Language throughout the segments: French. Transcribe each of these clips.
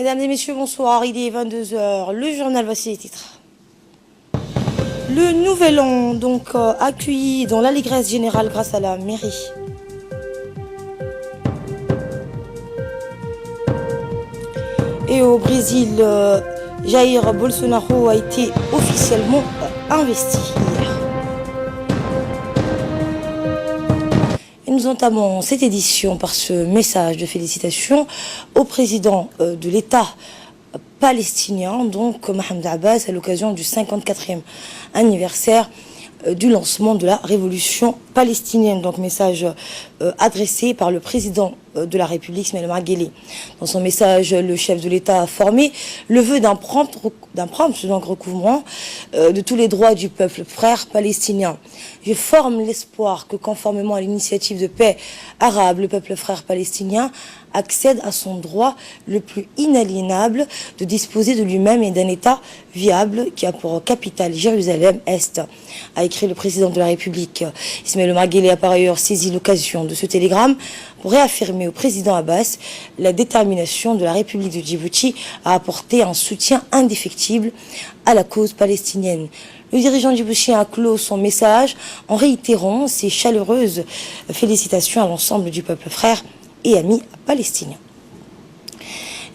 Mesdames et messieurs, bonsoir. Il est 22 h. Le journal, voici les titres. Le nouvel an, donc, accueilli dans l'allégresse générale grâce à la mairie. Et au Brésil, Jair Bolsonaro a été officiellement investi hier. Et nous entamons cette édition par ce message de félicitations au président de l'État palestinien, donc Mahmoud Abbas, à l'occasion du 54e anniversaire du lancement de la révolution palestinienne. Donc message adressé par le président de la République, Ismaël Omar Guelleh. Dans son message, le chef de l'État a formé le vœu d'un prompt recouvrement de tous les droits du peuple frère palestinien. Je forme l'espoir que, conformément à l'initiative de paix arabe, le peuple frère palestinien accède à son droit le plus inaliénable de disposer de lui-même et d'un État viable qui a pour capitale Jérusalem-Est, a écrit le président de la République. Ismaël Omar Guelleh a par ailleurs saisi l'occasion de ce télégramme pour réaffirmer au président Abbas la détermination de la République de Djibouti à apporter un soutien indéfectible à la cause palestinienne. Le dirigeant djiboutien a clos son message en réitérant ses chaleureuses félicitations à l'ensemble du peuple frère et ami palestinien.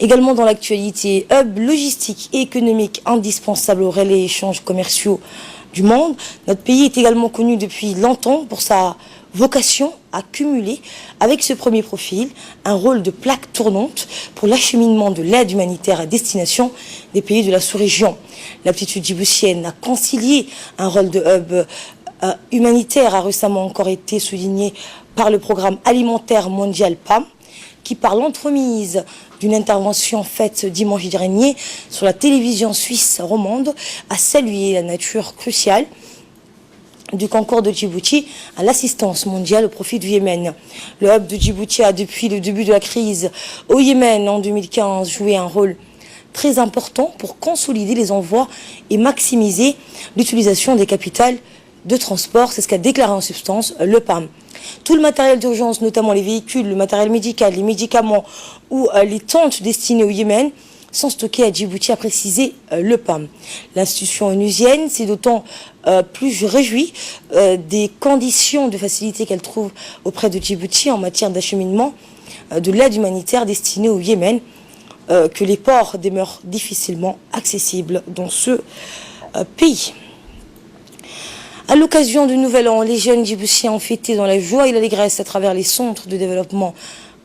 Également dans l'actualité, hub logistique et économique indispensable aux relais et échanges commerciaux du monde, notre pays est également connu depuis longtemps pour sa vocation à cumuler avec ce premier profil un rôle de plaque tournante pour l'acheminement de l'aide humanitaire à destination des pays de la sous-région. L'aptitude djiboutienne à concilier un rôle de hub humanitaire a récemment encore été souligné par le programme alimentaire mondial PAM, qui, par l'entremise d'une intervention faite dimanche dernier sur la télévision suisse romande, a salué la nature cruciale du concours de Djibouti à l'assistance mondiale au profit du Yémen. Le hub de Djibouti a, depuis le début de la crise au Yémen en 2015, joué un rôle très important pour consolider les envois et maximiser l'utilisation des capitales de transport. C'est ce qu'a déclaré en substance le PAM. Tout le matériel d'urgence, notamment les véhicules, le matériel médical, les médicaments ou les tentes destinées au Yémen, sont stockés à Djibouti, a précisé le PAM. L'institution onusienne s'est d'autant plus réjouie des conditions de facilité qu'elle trouve auprès de Djibouti en matière d'acheminement de l'aide humanitaire destinée au Yémen, que les ports demeurent difficilement accessibles dans ce pays. À l'occasion du Nouvel An, les jeunes djiboutiens ont fêté dans la joie et l'allégresse à travers les centres de développement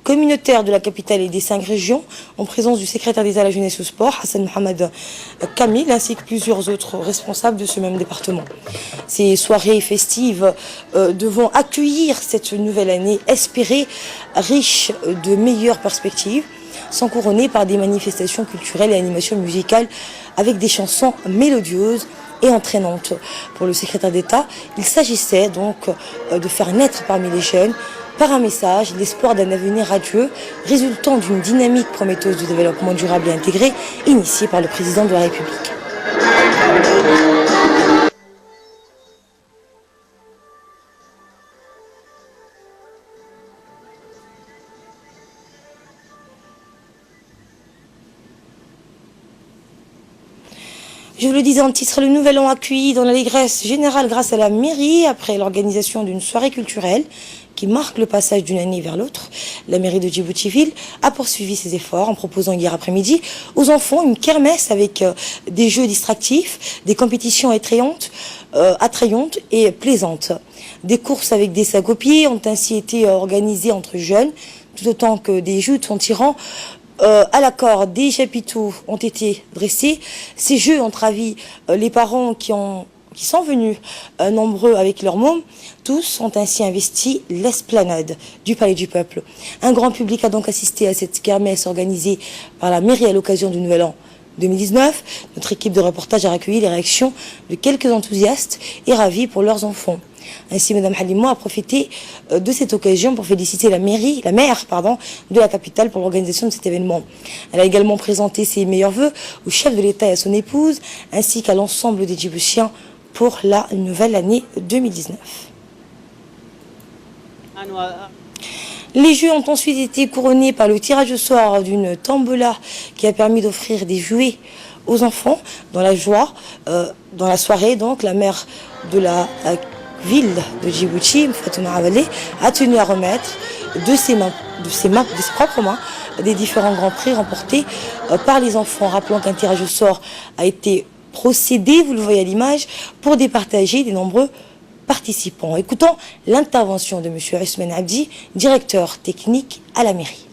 communautaire de la capitale et des 5 régions, en présence du secrétaire d'État à la jeunesse et au sport, Hassan Mohamed Kamil, ainsi que plusieurs autres responsables de ce même département. Ces soirées festives devront accueillir cette nouvelle année espérée, riche de meilleures perspectives, sont couronnées par des manifestations culturelles et animations musicales avec des chansons mélodieuses et entraînantes. Pour le secrétaire d'État, il s'agissait donc de faire naître parmi les jeunes, par un message, l'espoir d'un avenir radieux résultant d'une dynamique prometteuse de développement durable et intégré initiée par le président de la République. Je vous le disais en titre, le Nouvel An accueilli dans l'allégresse générale grâce à la mairie après l'organisation d'une soirée culturelle qui marque le passage d'une année vers l'autre. La mairie de Djibouti-Ville a poursuivi ses efforts en proposant hier après-midi aux enfants une kermesse avec des jeux distractifs, des compétitions attrayantes et plaisantes. Des courses avec des sacs au pied ont ainsi été organisées entre jeunes, tout autant que des jeux en tirant à la corde. Des chapiteaux ont été dressés. Ces jeux ont ravi les parents qui sont venus nombreux avec leurs mômes. Tous ont ainsi investi l'esplanade du Palais du Peuple. Un grand public a donc assisté à cette kermesse organisée par la mairie à l'occasion du Nouvel An 2019. Notre équipe de reportage a recueilli les réactions de quelques enthousiastes et ravis pour leurs enfants. Ainsi, Mme Halimo a profité de cette occasion pour féliciter la maire de la capitale pour l'organisation de cet événement. Elle a également présenté ses meilleurs vœux au chef de l'État et à son épouse, ainsi qu'à l'ensemble des Djiboutiens pour la nouvelle année 2019. Les Jeux ont ensuite été couronnés par le tirage au sort d'une tombola qui a permis d'offrir des jouets aux enfants dans la joie. Dans la soirée, donc, la maire de la ville de Djibouti, Fatouma Avalé, a tenu à remettre de ses propres mains, des différents grands prix remportés par les enfants. Rappelons qu'un tirage au sort a été procédé, vous le voyez à l'image, pour départager des nombreux participants. Écoutons l'intervention de M. Ousmane Abdi, directeur technique à la mairie.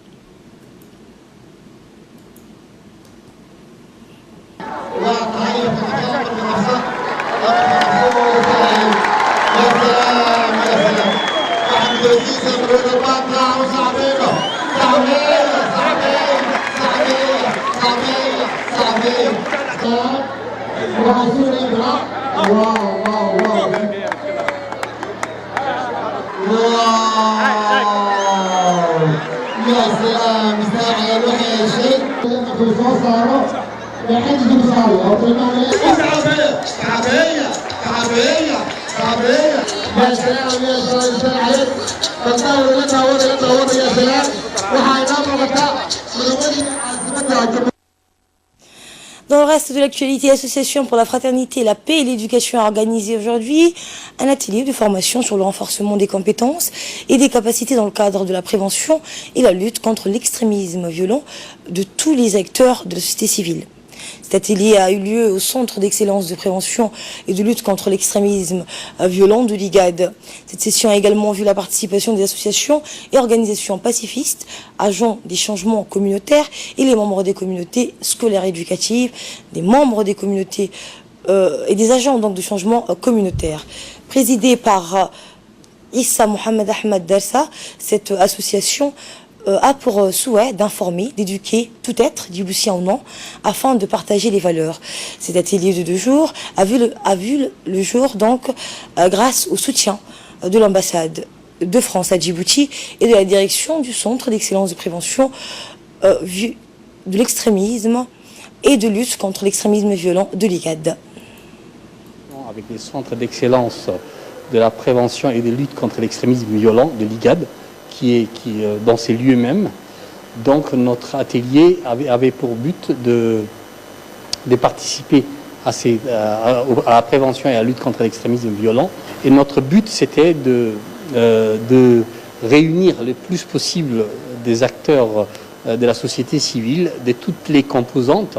Dans le reste de l'actualité, l'Association pour la fraternité, la paix et l'éducation a organisé aujourd'hui un atelier de formation sur le renforcement des compétences et des capacités dans le cadre de la prévention et la lutte contre l'extrémisme violent de tous les acteurs de la société civile. Cet atelier a eu lieu au Centre d'excellence de prévention et de lutte contre l'extrémisme violent de l'IGAD. Cette session a également vu la participation des associations et organisations pacifistes, agents des changements communautaires et les membres des communautés scolaires et éducatives, des membres des communautés et des agents donc de changement communautaire. Présidée par Issa Mohamed Ahmed Darsa, cette association a pour souhait d'informer, d'éduquer tout être, djiboutien ou non, afin de partager les valeurs. Cet atelier de 2 jours a vu le jour donc grâce au soutien de l'ambassade de France à Djibouti et de la direction du Centre d'excellence de prévention de l'extrémisme et de lutte contre l'extrémisme violent de l'IGAD. Avec les centres d'excellence de la prévention et de lutte contre l'extrémisme violent de l'IGAD, qui est dans ces lieux mêmes. Donc notre atelier avait pour but de participer à la prévention et à la lutte contre l'extrémisme violent. Et notre but, c'était de réunir le plus possible des acteurs de la société civile, de toutes les composantes.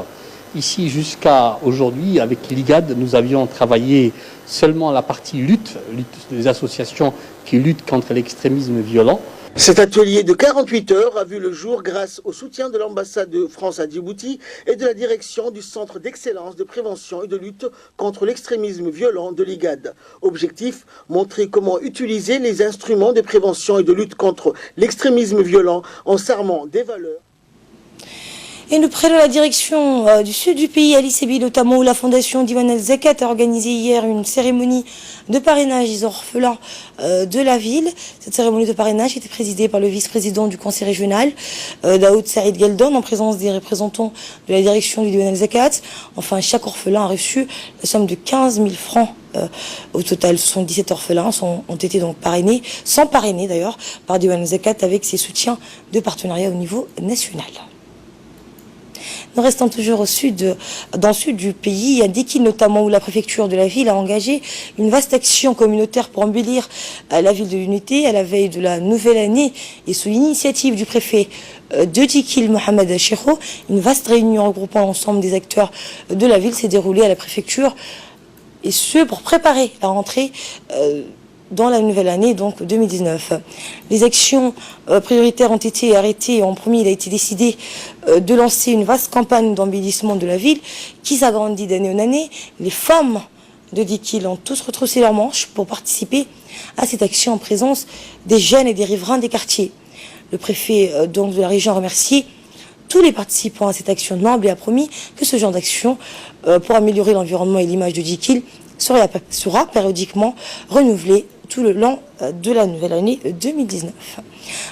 Ici, jusqu'à aujourd'hui, avec l'IGAD, nous avions travaillé seulement la partie lutte des associations qui luttent contre l'extrémisme violent. Cet atelier de 48 heures a vu le jour grâce au soutien de l'ambassade de France à Djibouti et de la direction du Centre d'excellence de prévention et de lutte contre l'extrémisme violent de l'IGAD. Objectif, montrer comment utiliser les instruments de prévention et de lutte contre l'extrémisme violent en s'armant des valeurs. Et nous près de la direction du sud du pays, Ali Sebi, notamment où la fondation Diwan al-Zakat a organisé hier une cérémonie de parrainage des orphelins de la ville. Cette cérémonie de parrainage était présidée par le vice-président du conseil régional, Daoud Saïd Geldon, en présence des représentants de la direction du Diwan al-Zakat. Enfin, chaque orphelin a reçu la somme de 15 000 francs. Au total, 77 orphelins ont été donc parrainés, sans parrainer d'ailleurs, par Diwan al-Zakat avec ses soutiens de partenariat au niveau national. Nous restons toujours dans le sud du pays, à Dikil notamment, où la préfecture de la ville a engagé une vaste action communautaire pour embellir la ville de l'unité à la veille de la nouvelle année. Et sous l'initiative du préfet de Dikil, Mohamed Chekho, une vaste réunion regroupant l'ensemble des acteurs de la ville s'est déroulée à la préfecture, et ce pour préparer la rentrée dans la nouvelle année, donc 2019. Les actions prioritaires ont été arrêtées. En premier, il a été décidé de lancer une vaste campagne d'embellissement de la ville qui s'agrandit d'année en année. Les femmes de Dikil ont tous retroussé leurs manches pour participer à cette action en présence des jeunes et des riverains des quartiers. Le préfet donc de la région a remercié tous les participants à cette action noble et a promis que ce genre d'action pour améliorer l'environnement et l'image de Dikil sera périodiquement renouvelé tout le long de la nouvelle année 2019.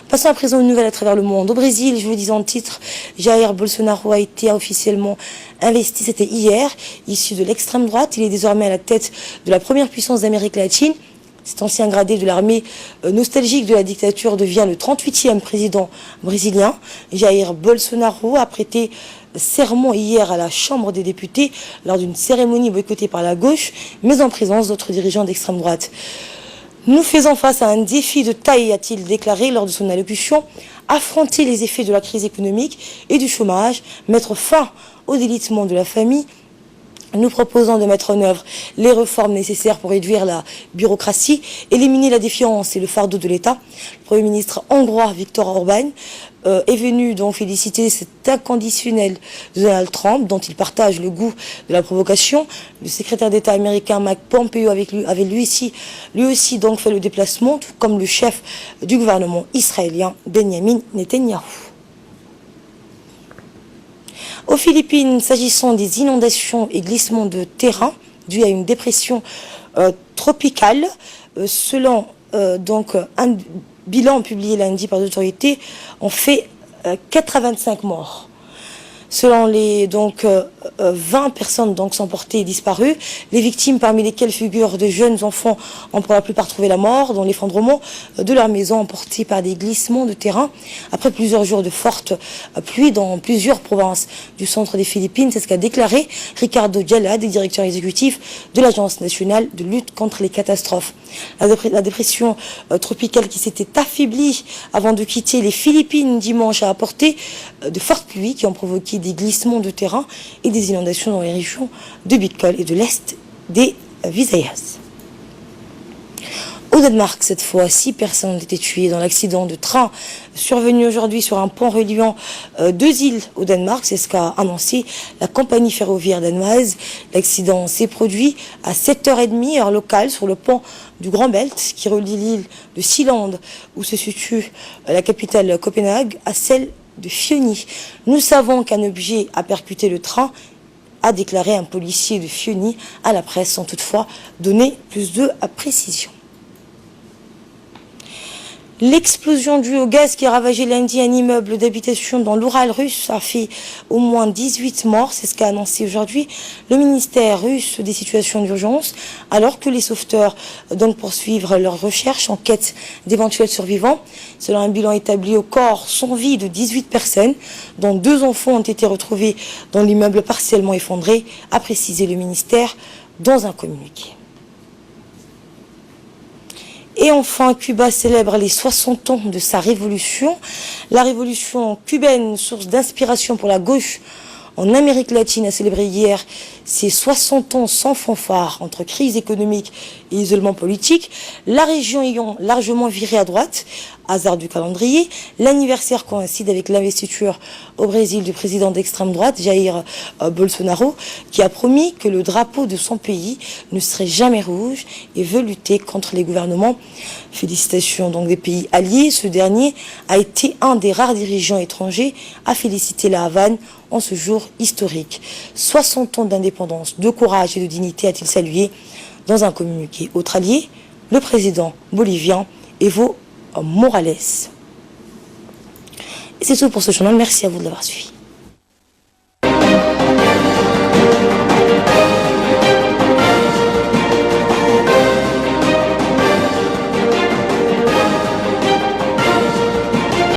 Passons à présent une nouvelle à travers le monde. Au Brésil, je vous le disais en titre, Jair Bolsonaro a été officiellement investi, c'était hier, issu de l'extrême droite. Il est désormais à la tête de la première puissance d'Amérique latine. Cet ancien gradé de l'armée nostalgique de la dictature devient le 38e président brésilien. Jair Bolsonaro a prêté serment hier à la Chambre des députés lors d'une cérémonie boycottée par la gauche, mais en présence d'autres dirigeants d'extrême droite. Nous faisons face à un défi de taille, a-t-il déclaré lors de son allocution, affronter les effets de la crise économique et du chômage, mettre fin au délitement de la famille. Nous proposons de mettre en œuvre les réformes nécessaires pour réduire la bureaucratie, éliminer la défiance et le fardeau de l'État. Le Premier ministre hongrois Viktor Orban est venu donc féliciter cet inconditionnel de Donald Trump, dont il partage le goût de la provocation. Le secrétaire d'État américain Mike Pompeo avait lui aussi donc fait le déplacement, tout comme le chef du gouvernement israélien Benjamin Netanyahou. Aux Philippines, s'agissant des inondations et glissements de terrain dus à une dépression tropicale, selon donc un bilan publié lundi par les autorités, on fait 85 morts. Selon les 20 personnes sont portées disparues. Les victimes, parmi lesquelles figurent de jeunes enfants, ont pour la plupart trouvé la mort dans l'effondrement de leur maison emportée par des glissements de terrain après plusieurs jours de fortes pluies dans plusieurs provinces du centre des Philippines. C'est ce qu'a déclaré Ricardo Jalad, directeur exécutif de l'Agence nationale de lutte contre les catastrophes. La dépression tropicale qui s'était affaiblie avant de quitter les Philippines dimanche a apporté de fortes pluies qui ont provoqué des glissements de terrain et des inondations dans les régions de Bicol et de l'est des Visayas. Au Danemark, cette fois, 6 personnes ont été tuées dans l'accident de train survenu aujourd'hui sur un pont reliant 2 îles au Danemark. C'est ce qu'a annoncé la compagnie ferroviaire danoise. L'accident s'est produit à 7h30 heure locale sur le pont du Grand Belt qui relie l'île de Sealand, où se situe la capitale Copenhague, à celle de Fioni. Nous savons qu'un objet a percuté le train, a déclaré un policier de Fioni à la presse, sans toutefois donner plus de précision. L'explosion due au gaz qui a ravagé lundi un immeuble d'habitation dans l'Oural russe a fait au moins 18 morts. C'est ce qu'a annoncé aujourd'hui le ministère russe des situations d'urgence, alors que les sauveteurs poursuivent leurs recherches en quête d'éventuels survivants. Selon un bilan établi au corps sans vie de 18 personnes, dont 2 enfants ont été retrouvés dans l'immeuble partiellement effondré, a précisé le ministère dans un communiqué. Et enfin, Cuba célèbre les 60 ans de sa révolution. La révolution cubaine, source d'inspiration pour la gauche en Amérique latine, a célébré hier ses 60 ans sans fanfare entre crise économique et isolement politique. La région ayant largement viré à droite, hasard du calendrier. L'anniversaire coïncide avec l'investiture au Brésil du président d'extrême droite, Jair Bolsonaro, qui a promis que le drapeau de son pays ne serait jamais rouge et veut lutter contre les gouvernements. Félicitations donc des pays alliés. Ce dernier a été un des rares dirigeants étrangers à féliciter la Havane en ce jour historique. 60 ans d'indépendance, de courage et de dignité, a-t-il salué dans un communiqué. Autre allié, le président bolivien Evo Morales. Et c'est tout pour ce journal. Merci à vous de l'avoir suivi.